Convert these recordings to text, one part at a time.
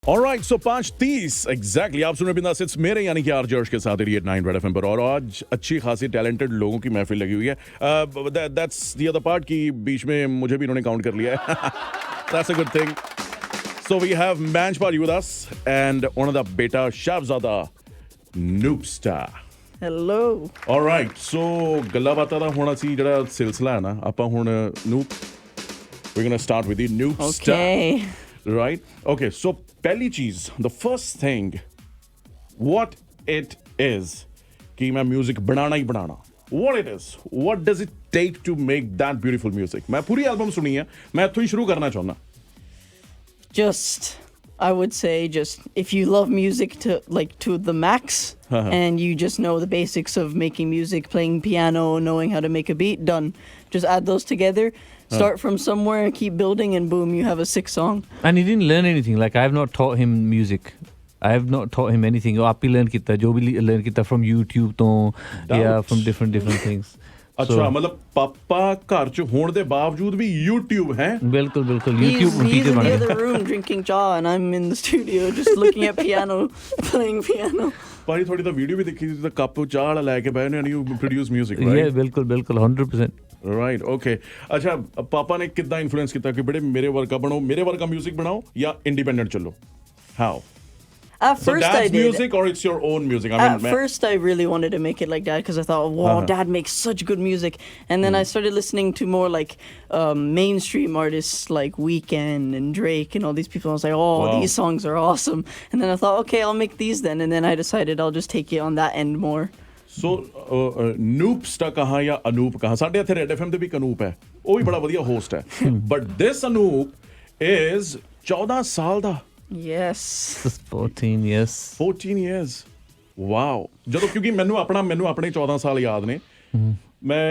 Alright, so 5:30 exactly आप सुन रहे बिंदास इट्स मेरे यानी कि आरजे अर्श के साथ 89 रेड एफएम पर और आज अच्छी खासी टैलेंटेड लोगों की महफिल लगी हुई है दैट्स द अदर पार्ट कि बीच में मुझे भी इन्होंने काउंट कर लिया है that's a good thing so we have मैंजपाल विद अस एंड उन्होंने दा बेटा शाहजादा ਨੂਪਸਟਾ ਹੈਲੋ ਆਲਰਾਈਟ ਸੋ ਗੱਲਾਂ ਬਾਤਾਂ ਦਾ ਹੁਣ ਅਸੀਂ ਜਿਹੜਾ ਸਿਲਸਿਲਾ ਹੈ ਨਾ ਆਪਾਂ ਹੁਣ ਨੂਪ we're going to start with the ਨੂਪਸਟਾ Okay. right okay so ਪਹਿਲੀ ਚੀਜ਼ the first thing what it is ਕਿ ਮੈਂ music ਬਣਾਉਣਾ ਹੀ ਬਣਾਉਣਾ what it is what does it take to make that beautiful music ਮੈਂ ਪੂਰੀ ਐਲਬਮ ਸੁਣੀ ਹੈ ਮੈਂ ਇੱਥੋਂ ਹੀ ਸ਼ੁਰੂ ਕਰਨਾ ਚਾਹੁੰਦਾ Just, I would say, just if you love music to the max, and you just know the basics of making music, playing piano, knowing how to make a beat, done. Just add those together, start from somewhere, and keep building, and boom, you have a sick song. And he didn't learn anything. Like I have not taught him music. I have not taught him anything. Oh, aap hi learn kita, jo bhi learn kita from YouTube to, yeah, from different things. ਅੱਛਾ ਮਤਲਬ ਪਾਪਾ ਘਰ ਚ ਹੋਣ ਦੇ ਬਾਵਜੂਦ ਵੀ YouTube ਹੈ ਬਿਲਕੁਲ He's YouTube in teacher the ਬਣ ਗਿਆ other room drinking cha, and I'm in the studio just looking at piano, playing piano. ਭਾਈ ਥੋੜੀ ਤਾਂ ਵੀਡੀਓ ਵੀ ਦੇਖੀ ਸੀ ਤਾਂ ਕੱਪ ਚਾਹ ਵਾਲਾ ਲੈ ਕੇ ਬਹਿ ਨੇ ਯੂ ਪ੍ਰੋਡਿਊਸ 뮤직 yeah ਰਾਈਟ ਬਿਲਕੁਲ 100% ਰਾਈਟ ਓਕੇ ਅੱਛਾ ਪਾਪਾ ਨੇ ਕਿੱਦਾਂ ਇਨਫਲੂਐਂਸ ਕੀਤਾ ਕਿ ਬੇਟੇ ਮੇਰੇ ਵਰਗਾ ਬਣੋ ਮੇਰੇ ਵਰਗਾ 뮤직 ਬਣਾਓ ਜਾਂ ਇੰਡੀਪੈਂਡੈਂਟ ਚੱਲੋ how At so first, I dad's did. music or it's your own music At first, I really wanted to make it like Dad because I thought, wow, Dad makes such good music. And then I started listening to more like mainstream artists like Weeknd and Drake and all these people. I was like, oh, Wow. these songs are awesome. And then I thought, okay, I'll make these then. And then I decided I'll just take it on that end more. ਸੋ ਨੂਪਸਟਾ ਕਹਾਂ ਜਾਂ ਅਨੂਪ ਕਹਾਂ ਸਾਡੇ ਇੱਥੇ red FM ਤੇ ਵੀ ਇੱਕ ਅਨੂਪ ਹੈ ਉਹ ਵੀ ਬੜਾ ਵਧੀਆ ਹੋਸਟ ਹੈ ਬਟ ਦਿਸ ਅਨੂਪ ਇਜ਼ 14 ਸਾਲ ਦਾ Yes. 14 yes 14 years ਵਾਓ ਜਦੋਂ ਕਿਉਂਕਿ ਮੈਨੂੰ ਆਪਣੇ 14 ਸਾਲ ਯਾਦ ਨੇ ਮੈਂ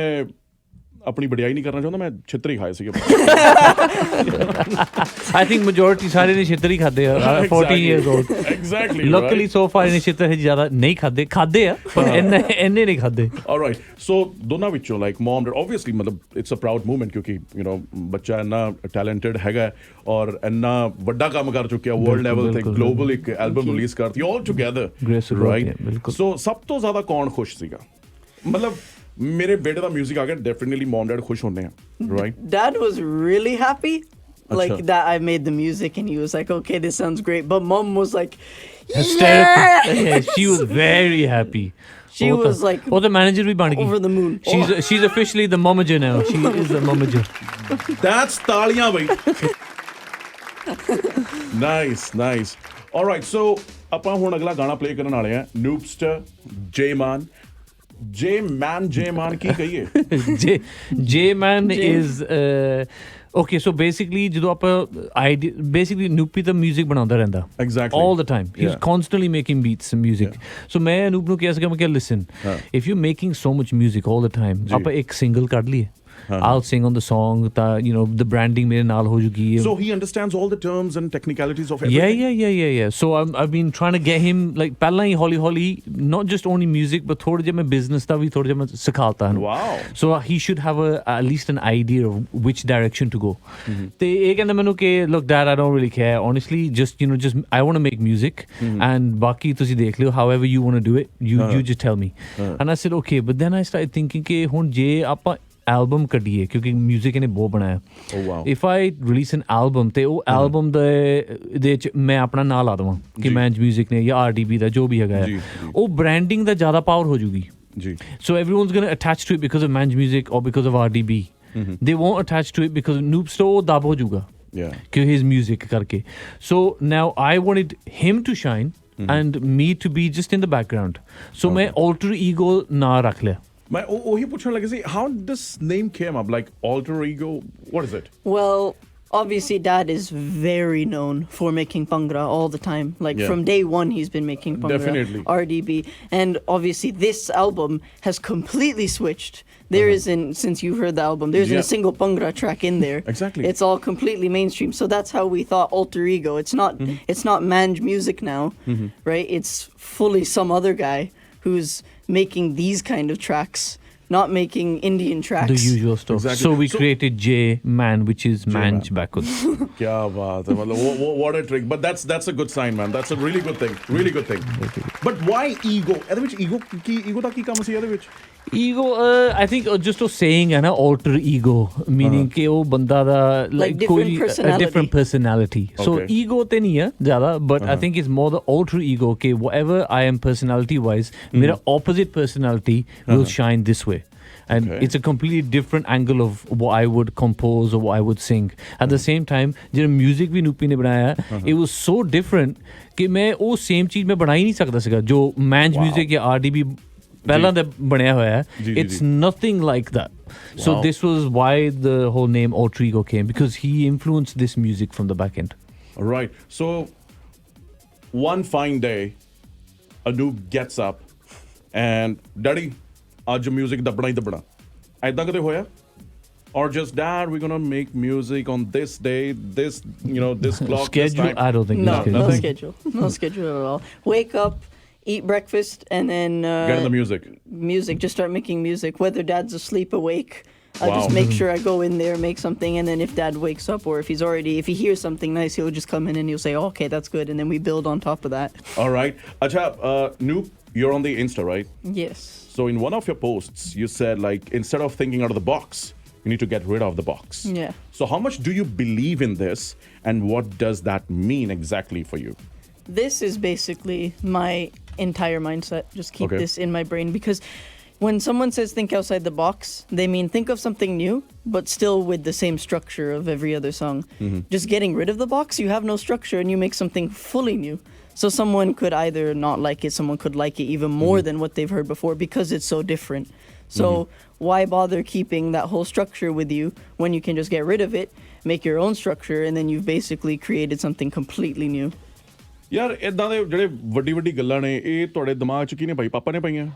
ਆਪਣੀ ਵਡਿਆਈ ਨਹੀਂ ਕਰਨਾ ਚਾਹੁੰਦਾ ਮੈਂ ਛਿੱਤਰ ਹੀ ਖਾਏ ਸੀਗੇ I think majority ਸਾਰੇ ਨੇ ਛਿੱਤਰ ਹੀ ਖਾਦੇ ਆ 14 years old exactly luckily so far ਇਹਨੇ ਛਿੱਤਰ ਹੈ ਜ਼ਿਆਦਾ ਨਹੀਂ ਖਾਦੇ ਆ ਪਰ ਇੰਨੇ ਨਹੀਂ ਖਾਦੇ alright so ਦੋਨਾਂ ਵਿੱਚੋਂ like mom dad obviously ਮਤਲਬ it's a proud moment ਕਿਉਂਕਿ you know ਬੱਚਾ ਇੰਨਾ talented ਹੈਗਾ ਔਰ ਇੰਨਾ ਵੱਡਾ ਕੰਮ ਕਰ ਚੁੱਕਿਆ world level ਤੇ global ਇੱਕ ਐਲਬਮ ਰਿਲੀਜ਼ ਕਰਤੀ all together right so ਸਭ ਤੋਂ ਜ਼ਿਆਦਾ ਕੌਣ ਖੁਸ਼ ਸੀਗਾ ਮਤਲਬ ਮੇਰੇ ਬੇਟੇ ਦਾ 뮤직 ਆ ਗਿਆ ਡੈਫੀਨਿਟਲੀ ਮਮ ਡੈਡ ਖੁਸ਼ ਹੁੰਦੇ ਆ right Dad was really happy like Acha. that I made the music, and he was like, okay, this sounds great. But Mom was like, hysterical yeah, she was very happy she was like ਉਹ ਤਾਂ manager ਵੀ ਬਣ ਗਈ over the moon. she's officially the momager now she is the momager that's ਤਾਲੀਆਂ ਬਈ nice all right ਸੋ ਆਪਾਂ ਹੁਣ ਅਗਲਾ ਗਾਣਾ play ਕਰਨ ਵਾਲੇ ਆ ਨੂਪਸਟਰ ਜੇ ਮਾਨ ਕੀ ਕਹੀਏ J Man is okay so basically ਜਦੋਂ ਆਪਾਂ basically ਨੂਪੀ ਤਾਂ music ਬਣਾਉਂਦਾ ਰਹਿੰਦਾ Exactly. all the time he's constantly making beats and music so ਮੈਂ ਅਨੂਪ ਨੂੰ ਕਿਹਾ ਸੀਗਾ ਮੈਂ ਕਿਹਾ listen if you're making so much music all the time ਆਪਾਂ ਇੱਕ ਸਿੰਗਲ ਕੱਢ ਲਈਏ I'll sing on the song you know the branding mere naal ho jugi so he understands all the terms and technicalities of everything yeah so I've been trying to get him like pehla hi holi not just only music but thode je main business da bhi thode je main sikhata hu wow so he should have at least an idea of which direction to go te ek kehna mainu ke look dad I don't really care honestly just I want to make music and baki tusi dekh liyo however you want to do it you just tell me and I said okay but then I started thinking ke hun je aapa album ਕੱਢੀਏ ਕਿਉਂਕਿ 뮤직 ਇਹਨੇ ਬਹੁਤ ਬਣਾਇਆ oh wow if I release an album ਤੇ ਉਹ album ਦੇ ਵਿੱਚ ਮੈਂ ਆਪਣਾ ਨਾਂ ਲਾ ਦਵਾਂ ਕਿ ਮੈਂਜ 뮤직 ਨੇ ਜਾਂ RDB ਦਾ ਜੋ ਵੀ ਹੈਗਾ ਉਹ branding ਦਾ ਜ਼ਿਆਦਾ ਪਾਵਰ ਹੋ ਜੂਗੀ ਜੀ so everyone's going to attach to it because of manj music or because of RDB they won't attach to it because Noopster ਦਬ ਹੋ ਜੂਗਾ ਕਿ his music ਕਰਕੇ so now I wanted him to shine and me to be just in the background so ਮੈਂ alter ego ਨਾਂ ਰੱਖ ਲਿਆ ਮੈਂ ਉਹੀ ਪੁੱਛਣ ਲੱਗਾ ਸੀ how this name came up like alter ego what is it Well, obviously Dad is very known for making Bhangra all the time. Like from day one he's been making Bhangra. Definitely. RDB. And obviously this album has completely switched. There isn't, since you heard the album, there isn't a single Bhangra track in there. Exactly. It's all completely mainstream. So that's how we thought alter ego. It's not manj music now, right? It's fully some other guy who's making these kind of tracks not making Indian tracks. The usual stuff. Exactly. So we So- created J Man, which is Manj Man. backwards. क्या बात है मतलब what a trick, but that's a good sign, man. That's a really good thing. But why ego? ਇਹਦੇ ਵਿੱਚ ego ਦਾ ਕੀ ਕੰਮ ਸੀ ਇਹਦੇ ਵਿੱਚ? Ego, I think just of saying है ना alter ego, meaning कि वो बंदा दा like different कोई personality. different personality. So Okay. ego ते नहीं है ज़्यादा, but I think it's more the alter ego कि whatever I am personality wise, मेरा opposite personality will shine this way. And Okay. it's a completely different angle of what I would compose or what I would sing. At the same time, जो music भी नूपी ने बनाया, it was so different कि मैं वो same चीज़ में बना ही नहीं सकता सीगा जो Manj music या RDB ਪਹਿਲਾਂ ਦਾ ਬਣਿਆ ਹੋਇਆ ਹੈ. ਜੀ, It's nothing like that. So Wow. this was why the whole name Alter Ego came, because he influenced this music from the back end. Right. So one fine day, Anoop gets up and Daddy, आज music दबना ही दबना. ऐदा कदे होया? Or just Dad, we're gonna make music on this day, this this clock, this Schedule? time. I don't think No, it's no schedule. schedule. No schedule at all. Wake up, eat breakfast, and then Get in the music. music. Just start making music. Whether Dad's asleep, awake, I Wow. just make sure I go in there, make something, and then if Dad wakes up or if he hears something nice, he'll just come in and he'll say, oh, "Okay, that's good," and then we build on top of that. All right. Acha, Noop, you're on the Insta, right? Yes. So in one of your posts, you said like instead of thinking out of the box, you need to get rid of the box. Yeah. So how much do you believe in this, and what does that mean exactly for you? This is basically my entire mindset. Just keep Okay. this in my brain because when someone says think outside the box, they mean think of something new, but still with the same structure of every other song. Just getting rid of the box, you have no structure and you make something fully new. So someone could either not like it, someone could like it even more than what they've heard before because it's so different. So why bother keeping that whole structure with you when you can just get rid of it, make your own structure, and then you've basically created something completely new. ਯਾਰ ਇਦਾਂ ਦੇ ਜਿਹੜੇ ਵੱਡੀ ਵੱਡੀ ਗੱਲਾਂ ਨੇ ਇਹ ਤੁਹਾਡੇ ਦਿਮਾਗ 'ਚ ਕਿਹਨੇ ਪਾਈ ਪਾਪਾ ਨੇ ਪਾਈਆਂ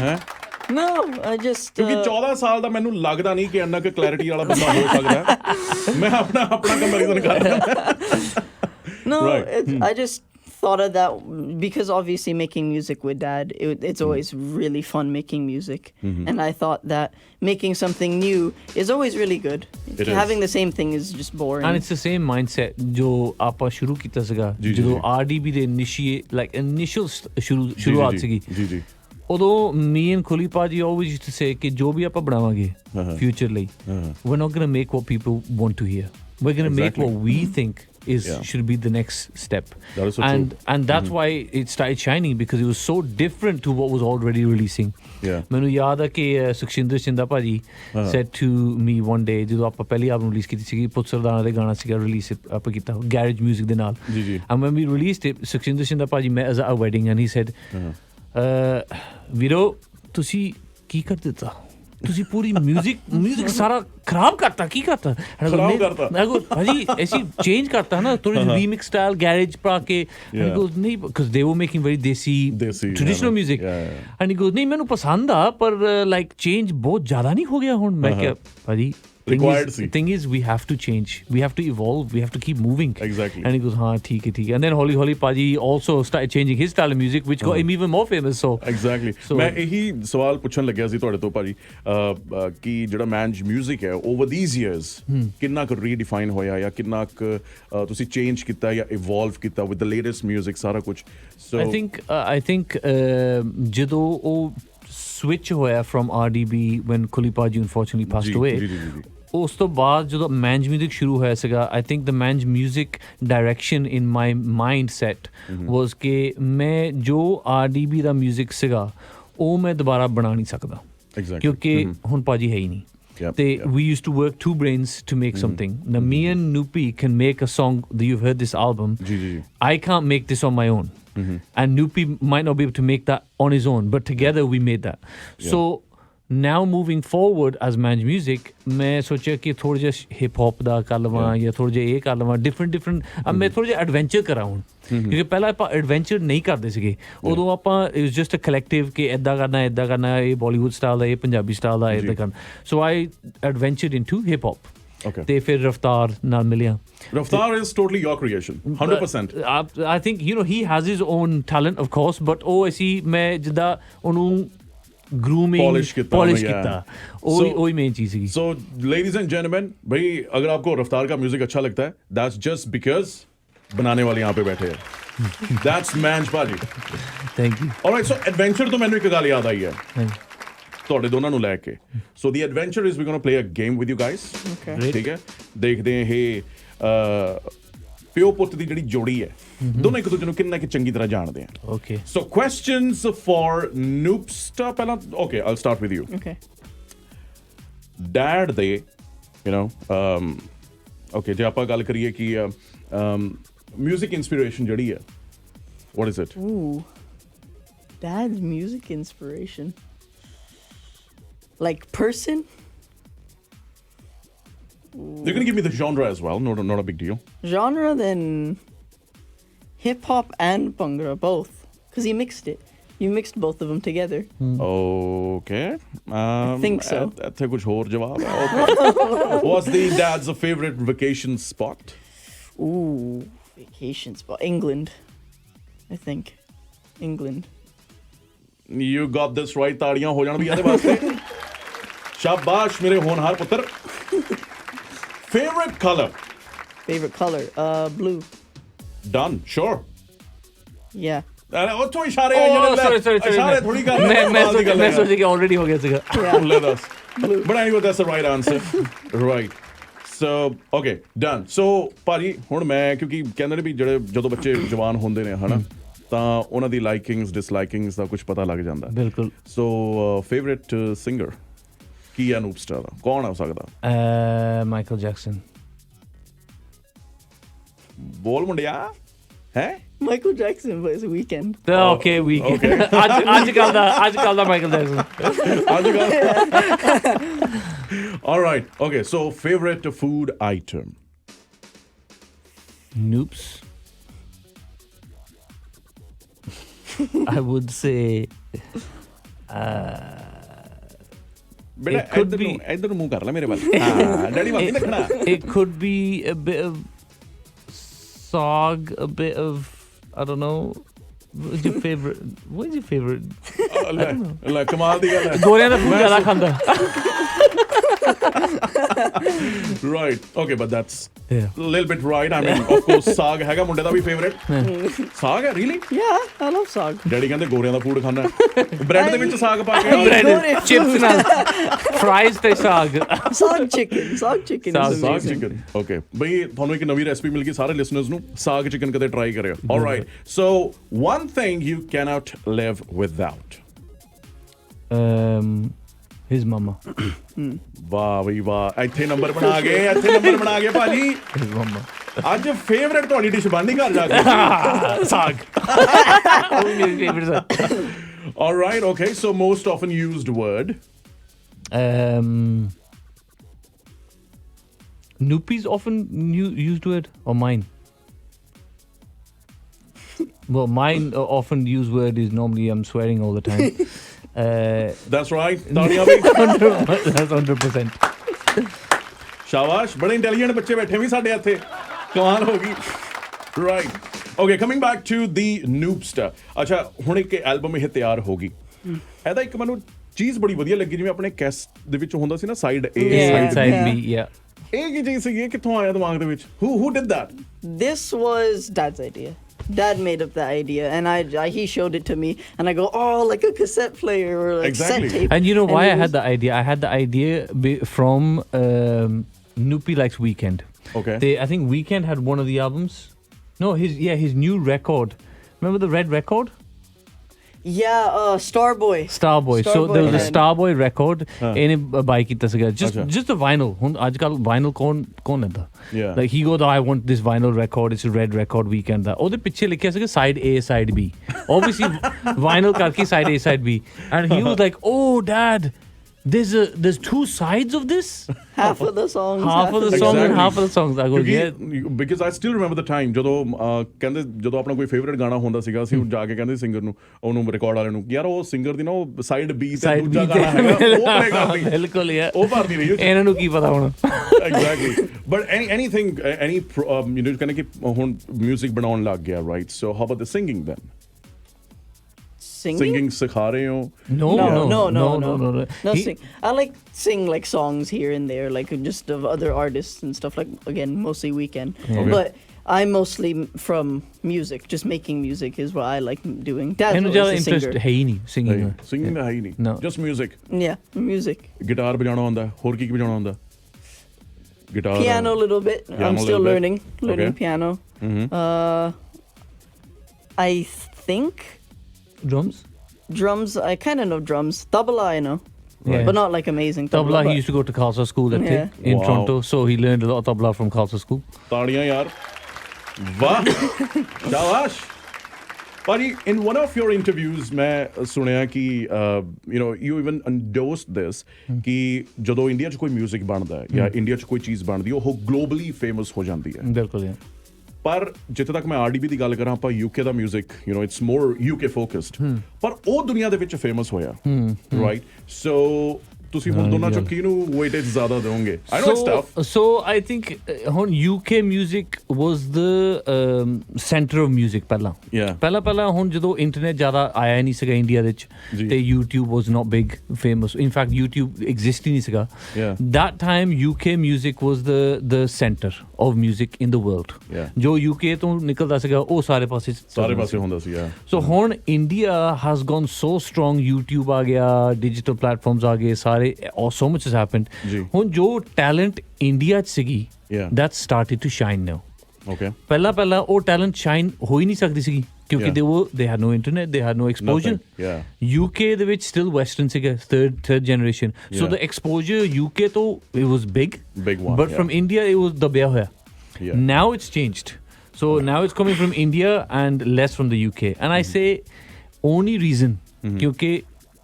ਹੈ No, I just ਕਿਉਂਕਿ 14 ਸਾਲ ਦਾ ਮੈਨੂੰ ਲੱਗਦਾ ਨਹੀਂ ਕਿ ਇੰਨਾ ਕਿ ਕਲੈਰਿਟੀ ਵਾਲਾ ਬੰਦਾ ਹੋ ਸਕਦਾ ਹੈ। ਮੈਂ ਆਪਣਾ ਕੰਪੈਰੀਜ਼ਨ ਕਰ ਰਿਹਾ no. Right. I just thought of that because obviously making music with Dad, it's always really fun making music, and I thought that making something new is always really good. It is. Having the same thing is just boring. And it's the same mindset ਜੋ ਆਪਾਂ ਸ਼ੁਰੂ ਕੀਤਾ ਸੀਗਾ ਜੀ, ਜੀ, ਜਦੋਂ ਜੀ। RDB ਦੇ initial ਸ਼ੁਰੂਆਤ ਸੀਗੀ ਜੀ ਉਦੋਂ me and Khuli Paji always used to say ਕਿ ਜੋ ਵੀ ਆਪਾਂ ਬਣਾਵਾਂਗੇ future ਲਈ we're not going to make what people want to hear. We're going to make Exactly. what we think should be the next step. That is so and true. and that's why it started shining because it was so different to what was already releasing. Yeah. ਮੈਨੂੰ ਯਾਦ ਆ ਕਿ ਸੁਖਸ਼ਿੰਦਰ ਸਿੰਧਾ ਭਾਜੀ said to me one day ਜਦੋਂ ਆਪਾਂ ਪਹਿਲੀ album release ਕੀਤੀ ਸੀਗੀ ਪੁੱਤ ਸਰਦਾਰਾਂ ਦੇ ਗਾਣਾ ਸੀਗਾ release ਆਪਾਂ ਕੀਤਾ garage music ਦੇ ਨਾਲ ਜੀ। and when we released it ਸੁਖਸ਼ਿੰਦਰ ਸਿੰਧਾ ਭਾਜੀ met us at a wedding and he said ਵੀਰੋ ਤੁਸੀਂ ਕੀ ਕਰ ਦਿੱਤਾ ਤੁਸੀਂ ਪੂਰੀ music ਸਾਰਾ ਖਰਾਬ ਕਰਤਾ ਕੀ ਕਰਤਾ ਖਰਾਬ ਕਰਤਾ। ਮੈਂ ਕੋ ਭਾਜੀ ਐਸੀ ਚੇਂਜ ਕਰਤਾ ਨਾ ਥੋੜੀ ਰੀਮਿਕਸ ਸਟਾਈਲ ਗੈਰੇਜ ਪਾ ਕੇ and he goes ਨਹੀਂ because they were making very desi traditional music and he goes ਨਹੀਂ ਮੈਨੂੰ ਪਸੰਦ ਆ ਪਰ like change ਬਹੁਤ ਜ਼ਿਆਦਾ ਨਹੀਂ ਹੋ ਗਿਆ ਹੁਣ ਮੈਂ ਕਿਹਾ ਭਾਜੀ thing is we have to change, we have to evolve, we have to keep moving. Exactly. And he goes haan theek hai and then holi Paji also started changing his style of music which got him even more famous. So Exactly. So- ਮੈਂ ਇਹੀ ਸਵਾਲ ਪੁੱਛਣ ਲੱਗਿਆ ਸੀ ਤੁਹਾਡੇ ਤੋਂ ਭਾਜੀ ਕਿ ਜਿਹੜਾ ਮੈਨਜ 뮤직 ਹੈ ਓਵਰ ਥੀਸ ਇਅਰਸ ਕਿੰਨਾ ਕੁ ਰੀਡਿਫਾਈਨ ਹੋਇਆ ਜਾਂ ਕਿੰਨਾ ਕੁ ਤੁਸੀਂ ਚੇਂਜ ਕੀਤਾ ਜਾਂ ਇਵੋਲਵ ਕੀਤਾ ਵਿਦ ਦ ਲੇਟੈਸਟ 뮤직 ਸਾਰਾ ਕੁਝ ਸੋ I think ਜਦੋਂ ਉਹ switch ਹੋਇਆ from RDB when Khuli Paji unfortunately passed away. ਜੀ ਉਸ ਤੋਂ ਬਾਅਦ ਜਦੋਂ ਮੈਂਜ ਮਿਊਜ਼ਿਕ ਸ਼ੁਰੂ ਹੋਇਆ ਸੀਗਾ I think the main music direction in my mindset was ਕਿ ਮੈਂ ਜੋ RDB ਦਾ ਮਿਊਜ਼ਿਕ ਸੀਗਾ ਉਹ ਮੈਂ ਦੁਬਾਰਾ ਬਣਾ ਨਹੀਂ ਸਕਦਾ Exactly. ਕਿਉਂਕਿ ਹੁਣ ਭਾਜੀ ਹੈ ਹੀ ਨਹੀਂ Yep, they yep. we used to work two brains to make something. Now me and Nupi can make a song that you've heard this album. Ji. I can't make this on my own. And Nupi might not be able to make that on his own, but together we made that. So now moving forward as Manj Music, मैं सोचा कि थोड़ा जिहा hip hop ਦਾ ਕਰ ਲਵਾਂ ਜਾਂ ਥੋੜਾ ਜਿਹਾ ਇਹ ਕਰ ਲਵਾਂ different ਮੈਂ ਥੋੜਾ ਜਿਹਾ ਐਡਵੈਂਚਰ ਕਰਾਂ ਹੁਣ ਕਿਉਂਕਿ ਪਹਿਲਾਂ ਆਪਾਂ ਐਡਵੈਂਚਰ ਨਹੀਂ ਕਰਦੇ ਸੀਗੇ ਉਦੋਂ ਆਪਾਂ it was just a collective ਕਿ ਇਦਾਂ ਕਰਨਾ ਇਹ ਬਾਲੀਵੁੱਡ ਸਟਾਈਲ ਦਾ ਇਹ ਪੰਜਾਬੀ ਸਟਾਈਲ ਦਾ ਇਦਾਂ ਕਰਨਾ ਸੋ ਆਈ ਐਡਵੈਂਚਰਡ ਇਨਟੂ ਹਿਪ ਹੌਪ Okay. ਤੇ ਫਿਰ ਰਫਤਾਰ ਨਾਲ ਮਿਲਿਆ Raftaar is totally your creation 100%. I think he has his own talent of course but ਉਹ ਅਸੀਂ ਮੈਂ ਜਿੱਦਾਂ ਉਹਨੂੰ grooming Polish ਕੀਤਾ polish ਉਹਨੂੰ, yeah. ਕੀਤਾ ਉਹੀ ਮੇਨ ਚੀਜ਼ ਸੀਗੀ So, ladies and gentlemen, भाई अगर आपको रफ्तार का म्यूजिक अच्छा लगता है, that's just because बनाने वाले यहाँ पे बैठे हैं. That's Manj Paji. Thank you Alright, so adventure ਤੋਂ ਮੈਨੂੰ ਇੱਕ ਗੱਲ ਯਾਦ ਆਈ ਹੈ ਤੁਹਾਡੇ ਦੋਨਾਂ ਨੂੰ ਲੈ ਕੇ. So the adventure is we're going to play a game with you guys. Okay. ਠੀਕ ਹੈ, ਦੇਖਦੇ ਹਾਂ ਇਹ ਪਿਓ ਪੁੱਤ ਦੀ ਜਿਹੜੀ ਜੋੜੀ ਹੈ ਦੋਨੋਂ ਇੱਕ ਦੂਜੇ ਨੂੰ ਕਿੰਨਾ ਕਿ ਚੰਗੀ ਤਰ੍ਹਾਂ ਜਾਣਦੇ ਆ. Okay So questions for Noopsta ਪਹਿਲਾਂ. Okay, I'll start with you. Okay. Dad ਦੇ okay, ਜੇ ਆਪਾਂ ਗੱਲ ਕਰੀਏ ਕਿ music inspiration ਜਿਹੜੀ ਹੈ, what is it? Ooh. Dad's music inspiration. Like person? You can give me the genre as well, not a big deal. Genre, then hip hop and Bhangra, both. Because he mixed it. You mixed both of them together. Okay. think so. ਇੱਥੇ ਕੁਝ ਹੋਰ ਜਵਾਬ ਹੈ. Okay. What's the dad's favorite vacation spot? Ooh, vacation spot. England, I think. England. You got this right. ਤਾੜੀਆਂ ਹੋ ਜਾਣ ਵੀ ਇਹਦੇ ਵਾਸਤੇ. ਸ਼ਾਬਾਸ਼ ਮੇਰੇ ਹੋਣਹਾਰ ਪੁੱਤਰ. Favorite color? Favorite color? Blue. Done. Sure. Yeah. ਉੱਥੋਂ ਇਸ਼ਾਰੇ ਆ ਜਿਹੜੇ ਇਸ਼ਾਰੇ ਥੋੜੀ ਗੱਲ ਮੈਂ ਸੋਚਿਆ ਕਿ ਆਲਰੇਡੀ ਹੋ ਗਿਆ ਸੀਗਾ Yeah. Let us. But anyway, that's the right answer. Right. So, okay, done. So, ਭਾਜੀ ਹੁਣ ਮੈਂ ਕਿਉਂਕਿ ਕਹਿੰਦੇ ਨੇ ਵੀ ਜਿਹੜੇ ਜਦੋਂ ਬੱਚੇ ਜਵਾਨ ਹੁੰਦੇ ਨੇ ਹਨਾ ਤਾਂ ਉਹਨਾਂ ਦੀ ਲਾਈਕਿੰਗਸ ਡਿਸਲਾਈਕਿੰਗਸ ਦਾ ਕੁਝ ਪਤਾ ਲੱਗ ਜਾਂਦਾ. ਬਿਲਕੁਲ So, favorite singer ਕੀ ਹੈ ਨੂਪਸਟਾ ਦਾ? ਕੌਣ ਹੋ ਸਕਦਾ? ਮਾਈਕਲ ਜੈਕਸਨ ਬੋਲ ਮੁੰਡਿਆ ਹੈ. Michael Jackson plays Weekend. Okay weekend ਅੱਜ ਕੱਲ ਦਾ Michael Jackson All right. Okay, so favorite food item? Noops. I would say ਬੇਟਾ It could ਇੱਧਰ ਨੂੰ ਮੂੰਹ ਕਰ ਲੈ ਮੇਰੇ ਵੱਲ. ਹਾਂ ਡੈਡੀ ਵੱਲ ਨਹੀਂ ਦੇਖਣਾ. it could be a bit of sog, a bit of I don't know. What's your favorite? ਲੈ ਕਮਾਲ ਦੀ ਗੱਲ ਹੈ. ਗੋਰਿਆਂ ਦਾ ਫੂਡ ਜ਼ਿਆਦਾ ਖਾਂਦਾ. Right. Okay, but that's Yeah. a little bit right. I mean, of course, ਸਾਗ ਹੈਗਾ ਮੁੰਡੇ ਦਾ ਵੀ favorite. ਸਾਗ ਹੈ really? Yeah, I love Sog. Daddy ਕਹਿੰਦੇ ਗੋਰਿਆਂ ਦਾ ਫੂਡ ਖਾਣਾ. ਬ੍ਰੈਡ ਦੇ ਵਿੱਚ ਸਾਗ ਪਾ ਕੇ. Bread, chips ਨਾਲ fries ਤੇ ਸਾਗ. Sog chicken. Sog chicken is ਸਾਗ amazing. ਚਿਕਨ. Okay. ਬਈ ਤੁਹਾਨੂੰ ਇੱਕ ਨਵੀਂ ਰੈਸਪੀ ਮਿਲ ਗਈ ਸਾਰੇ ਲਿਸਨਰਸ ਨੂੰ. ਸਾਗ ਚਿਕਨ ਕਦੇ ਟਰਾਈ ਕਰਿਓ. All right. So, one thing you cannot live without. His mama. ਵਾਹ ਬਈ ਵਾਹ. ਇੱਥੇ ਨੰਬਰ ਬਣਾ ਗਏ ਭਾਜੀ. His mama. ਅੱਜ ਫੇਵਰੇਟ ਤੁਹਾਡੀ ਡਿਸ਼ ਬਣਨੀ ਘਰ ਜਾ ਕੇ. ਸਾਗ. His favorite song. All right. Okay. So most often used word. Noopies often used word or mine? Well, mine often used word is normally I'm swearing all the time. That's right. ਤਾੜੀਆਂ ਬਈ. That's 100%. ਸ਼ਾਬਾਸ਼. ਬੜੇ intelligent ਬੱਚੇ ਬੈਠੇ ਵੀ ਸਾਡੇ ਇੱਥੇ. ਕਮਾਲ ਹੋ ਗਈ. Right. Okay, coming back to the Noopsta. ਅੱਛਾ ਹੁਣ ਇੱਕ ਐਲਬਮ ਇਹ ਤਿਆਰ ਹੋ ਗਈ. ਇਹਦਾ ਇੱਕ ਮੈਨੂੰ ਚੀਜ਼ ਬੜੀ ਵਧੀਆ ਲੱਗੀ ਜਿਵੇਂ ਆਪਣੇ ਕੈਸ ਦੇ ਵਿੱਚ ਹੁੰਦਾ ਸੀ ਨਾ side A Yeah. Side Yeah. B, yeah. ਇਹ ਕੀ ਚੀਜ਼ ਸੀ? ਇਹ ਕਿੱਥੋਂ ਆਇਆ ਦਿਮਾਗ ਦੇ ਵਿੱਚ? Who did that? This was Dad's idea. Dad made up the idea, and he showed it to me, and I go, oh, like a cassette player or like Exactly. cassette tape. And you know why it I had was- the idea? I had the idea from Noopy Likes Weekend. Okay. I think Weekend had one of the albums. No, his new record. Remember the red record? Yeah, Starboy. Starboy. So Starboy there was a had- Starboy record. ਇਹਨੇ buy ਕੀਤਾ ਸੀਗਾ. ਅੱਛਾ. Just the vinyl. ਹੁਣ ਅੱਜ ਕੱਲ vinyl ਕੌਣ ਲੈਂਦਾ? Yeah. Like he goes, I want this vinyl record. It's a red record Weekend ਦਾ. ਉਹਦੇ ਪਿੱਛੇ ਲਿਖਿਆ ਸੀਗਾ side A, side B. Obviously vinyl ਕਰਕੇ side A, side B. And he was like, "Oh, Dad, there's two sides of this? Half of the songs. Half of the song and half of the songs." I go, "Yeah." Because I still remember the time ਜਦੋਂ ਕਹਿੰਦੇ ਜਦੋਂ ਆਪਣਾ ਕੋਈ favourite ਗਾਣਾ ਹੁੰਦਾ ਸੀਗਾ ਅਸੀਂ ਜਾ ਕੇ ਕਹਿੰਦੇ ਸਿੰਗਰ ਨੂੰ ਉਹਨੂੰ ਰਿਕਾਰਡ ਵਾਲੇ ਨੂੰ ਯਾਰ ਉਹ ਸਿੰਗਰ ਦੀ ਨਾ ਉਹ ਸਾਈਡ B ਤੇ Side ਦੂਜਾ B ਗਾਣਾ ਹੈਗਾ ਉਹ ਪਲੇ ਕਰਦੀ ਬਿਲਕੁਲ ਯਾਰ ਉਹ ਭਰਦੀ ਰਹੀ ਇਹਨਾਂ ਨੂੰ ਕੀ ਪਤਾ ਹੁਣ exactly but anything any ਕਹਿੰਦੇ ਕਿ ਹੁਣ ਮਿਊਜ਼ਿਕ ਬਣਾਉਣ ਲੱਗ ਗਿਆ right so how about the singing then? Singing सिखा रहे हो? No. No, He- sing. I like sing like songs here and there, like just of other artists and stuff. Like again, mostly Weekend. Okay. But I'm mostly from music. Just making music is what I like doing. Dad's ਇਹਨੂੰ always ਜ਼ਿਆਦਾ a interest singer. ਹੈ ਹੀ ਨਹੀਂ singing Hey, में. singing ਦਾ ਹੈ ਹੀ ਨਹੀਂ. No. Just music. Yeah, music. Guitar ਬਜਾਉਣਾ ਆਉਂਦਾ? ਹੋਰ ਕੀ ਵਜਾਉਣਾ ਆਉਂਦਾ? Guitar. Piano a little bit. Piano I'm a still little bit. learning Okay. piano. Mhm. I think Drums? drums. I kind of know drums. Tabla, I know, Yeah. but not like amazing. Tabla, he but- used to go to Khalsa school at Yeah. in Wow. Toronto, so he learned a lot of tabla from Khalsa school. ਤਾੜੀਆਂ ਯਾਰ ਵਾਹ ਸ਼ਾਬਾਸ਼ ਭਾਜੀ in one of your interviews ਮੈਂ ਸੁਣਿਆ ਕਿ you even endorsed this ਕਿ ਜਦੋਂ ਇੰਡੀਆ 'ਚ ਕੋਈ 뮤직 ਬਣਦਾ ਹੈ ਜਾਂ ਇੰਡੀਆ 'ਚ ਕੋਈ ਚੀਜ਼ ਬਣਦੀ ਹੈ ਉਹ ਗਲੋਬਲੀ ਫੇਮਸ ਹੋ ਜਾਂਦੀ ਹੈ ਬਿਲਕੁਲ yeah. ਪਰ ਜਿੱਥੇ ਤੱਕ ਮੈਂ ਆਰਡੀਬੀ ਦੀ ਗੱਲ ਕਰਾਂ ਆਪਾਂ ਯੂਕੇ ਦਾ 뮤직 ਇਟਸ ਮੋਰ ਯੂਕੇ ਫੋਕਸਡ ਪਰ ਉਹ ਦੁਨੀਆ ਦੇ ਵਿੱਚ ਫੇਮਸ ਹੋਇਆ ਰਾਈਟ ਸੋ ਤੁਸੀਂ ਹੁਣ ਦੋਨਾਂ ਚੋਂ ਕਿਹਨੂੰ ਵੇਟੇਜ ਜ਼ਿਆਦਾ ਦਿਓਗੇ I know it's tough So I think ਹੁਣ UK music was the center of music ਪਹਿਲਾਂ Yeah. ਪਹਿਲਾਂ ਹੁਣ ਜਦੋਂ ਇੰਟਰਨੈਟ ਜ਼ਿਆਦਾ ਆਇਆ ਨਹੀਂ ਸੀਗਾ ਇੰਡੀਆ ਦੇ ਵਿੱਚ ਜੀ। ਤੇ YouTube was not big famous in fact YouTube exist ਹੀ ਨਹੀਂ ਸੀਗਾ Yeah. that time UK music was the center of music in the world Yeah. ਜੋ UK ਤੋਂ ਨਿਕਲਦਾ ਸੀਗਾ ਉਹ ਸਾਰੇ ਪਾਸੇ ਸਾਰੇ ਪਾਸੇ ਹੁੰਦਾ ਸੀ ਯਾਰ ਸੋ ਹੁਣ India has gone so strong YouTube ਆ ਗਿਆ ਡਿਜੀਟਲ ਪਲੇਟਫਾਰਮਸ ਆ ਗਏ ਸਾਰੇ so much has happened ਜੀ। ਹੁਣ ਜੋ ਟੈਲੈਂਟ ਇੰਡੀਆ ਚ ਸੀਗੀ Yeah. that started to shine now okay ਪਹਿਲਾਂ ਉਹ ਟੈਲੈਂਟ ਸ਼ਾਈਨ ਹੋ ਹੀ ਨਹੀਂ ਸਕਦੀ ਸੀਗੀ ਕਿਉਂਕਿ Yeah. they had no internet they had no exposure Nothing. Yeah. UK ਦੇ ਵਿੱਚ still western ਸੀਗਾ third generation so Yeah. the exposure UK ਤੋਂ it was big Big one, but yeah. from India it was ਦਬਿਆ ਹੋਇਆ Yeah. now it's changed so now it's coming from India and less from the UK and I say only reason ਕਿਉਂਕਿ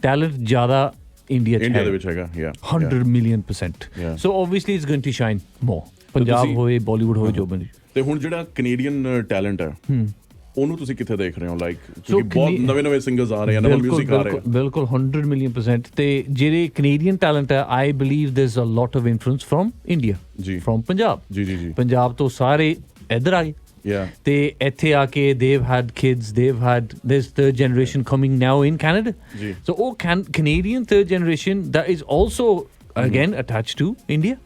talent ਜ਼ਿਆਦਾ India ਚ India ਹੈ ਦੇ ਵਿੱਚ ਹੈਗਾ ਯਾ 100 million%. Yeah. So obviously it's going to shine more. Punjab ਤੁਸੀਂ- ਹੋਏ ਬਾਲੀਵੁੱਡ ਹੋਏ ਜੋ ਬਣੀ ਤੇ ਹੁਣ ਜਿਹੜਾ ਕੈਨੇਡੀਅਨ ਟੈਲੈਂਟ ਹੈ ਉਹਨੂੰ ਤੁਸੀਂ ਕਿੱਥੇ ਦੇਖ ਰਹੇ ਹੋ ਲਾਈਕ ਕਿਉਂਕਿ ਬਹੁਤ Cana- ਨਵੇਂ ਸਿੰਗਰਸ ਆ ਰਹੇ ਆ ਨਵਾਂ 뮤직 ਆ ਰਿਹਾ ਬਿਲਕੁਲ 100 million% ਤੇ ਜਿਹੜੇ ਕੈਨੇਡੀਅਨ ਟੈਲੈਂਟ ਹੈ I believe there's a lot of influence from India ਜੀ। from ਪੰਜਾਬ ਜੀ ਪੰਜਾਬ ਤੋਂ ਸਾਰੇ ਇੱਧਰ ਆ ਗਏ ਯਾ ਤੇ ਇੱਥੇ ਆ ਕੇ they've had kids there's third generation coming now in Canada ਜੀ। so Canadian third generation that is also again attached to India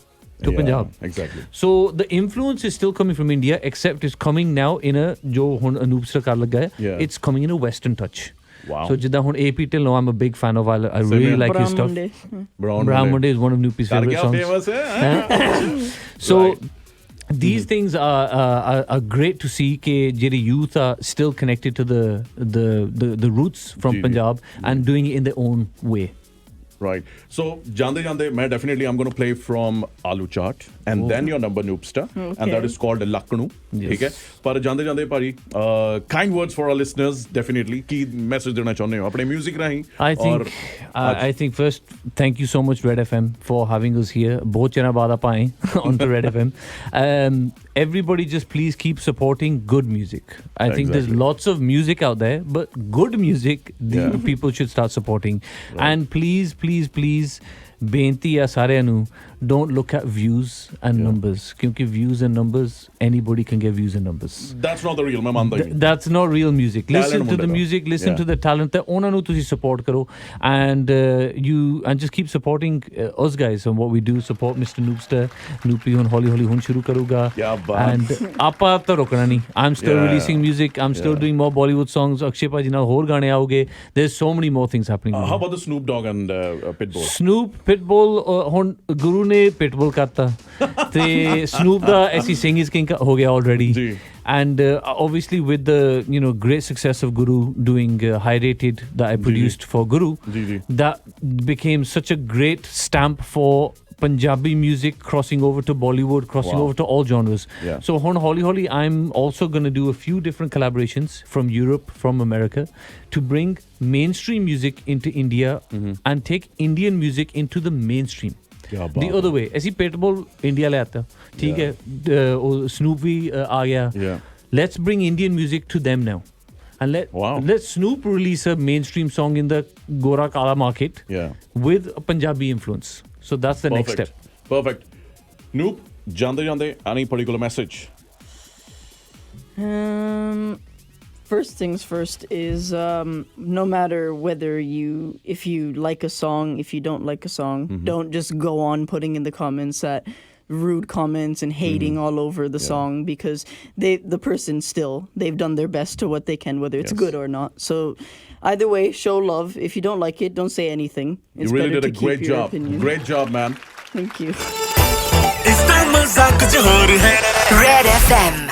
to Punjab exactly So the influence is still coming from India, except it's coming now in a jo hun Anoop sir kar lag gaya. Yeah. It's coming in a Western touch. Wow. So jidda hun AP till now I'm a big fan of. I Same really here. like his Brown stuff. Monday. Brown Monday is one of Noop's ਕਰ favorite ਗਿਆ songs. Famous ਹੈ So Right. these things are great to see ke jere youth are still connected to the roots from Ji, ji. Punjab and doing it in their own way. Right. So, Jande Jande, मैं definitely I'm going to play from Alu Chaat and then your number Noopster, and that is called Laknu. Yes. ठीक है. पर जांदे जांदे भाई, kind words for our listeners definitely. की message देना चाहते हो अपने music Rahi. I think first, thank you so much Red FM for having us here. बहुत चना बाद आप आए onto Red FM. Everybody just please keep supporting good music. I think there's Exactly. lots of music out there, but good music Yeah. people should start supporting. And please ਬੇਨਤੀ ਆ ਸਾਰਿਆਂ ਨੂੰ don't look at views and numbers ਕਿਉਂਕਿ views and numbers anybody can get views and numbers. That's not the real. मैं मानता ही नहीं. That's not real music. Listen Talent to the ਮੁੰਡੇ ਦਾ। music, listen Yeah. to the talent that ਉਹਨਾਂ ਨੂੰ ਤੁਸੀਂ support ਕਰੋ and just keep supporting us guys and what we do. Support Mr. Noopster. Noopy ਹੁਣ ਹੌਲੀ ਹੁਣ ਸ਼ੁਰੂ ਕਰੂਗਾ ਕਿਆ ਬਾਤ। and ਆਪਾਂ ਤਾਂ ਰੁਕਣਾ ਨਹੀਂ. I'm still Yeah. releasing music. I'm still doing more Bollywood songs. Akshay ਭਾਜੀ ਨਾਲ ਹੋਰ ਗਾਣੇ ਆਉਗੇ. There's so many more things happening. How about the Snoop Dogg and Pitbull? Snoop Pitbull ਹੁਣ ਗੁਰੂ ਨੇ Pitbull ਕਰਤਾ ਤੇ Snoop ਦਾ ਐਸੀ ਸਿੰਘ ਇਸ ਕਿੰਗ ਹੋ ਗਿਆ already. ਜੀ। And obviously with the great success of Guru doing High Rated that I produced for Guru, ji. that became such a great stamp for Punjabi music crossing over to Bollywood, crossing Wow. over to all genres. Yeah. So on Holly, I'm also going to do a few different collaborations from Europe, from America, to bring mainstream music into India and take Indian music into the mainstream. क्या The बात other way, ऐसी Pitbull India ले आता, ठीक है, Snoop भी आ गया. Yeah. Let's bring Indian music to them now, and let Snoop release a mainstream song in the Gora Kala market Yeah. with a Punjabi influence. So that's the next step. Perfect. Noop, jande jande, any particular message? First things first is no matter if you like a song, if you don't like a song, don't just go on putting in the comments that rude comments and hating all over the song, because the person they've done their best to what they can, whether it's good or not. So either way, show love. If you don't like it, don't say anything. It's You really better did a to keep great your job. opinion. Great job, man. Thank you. Red FM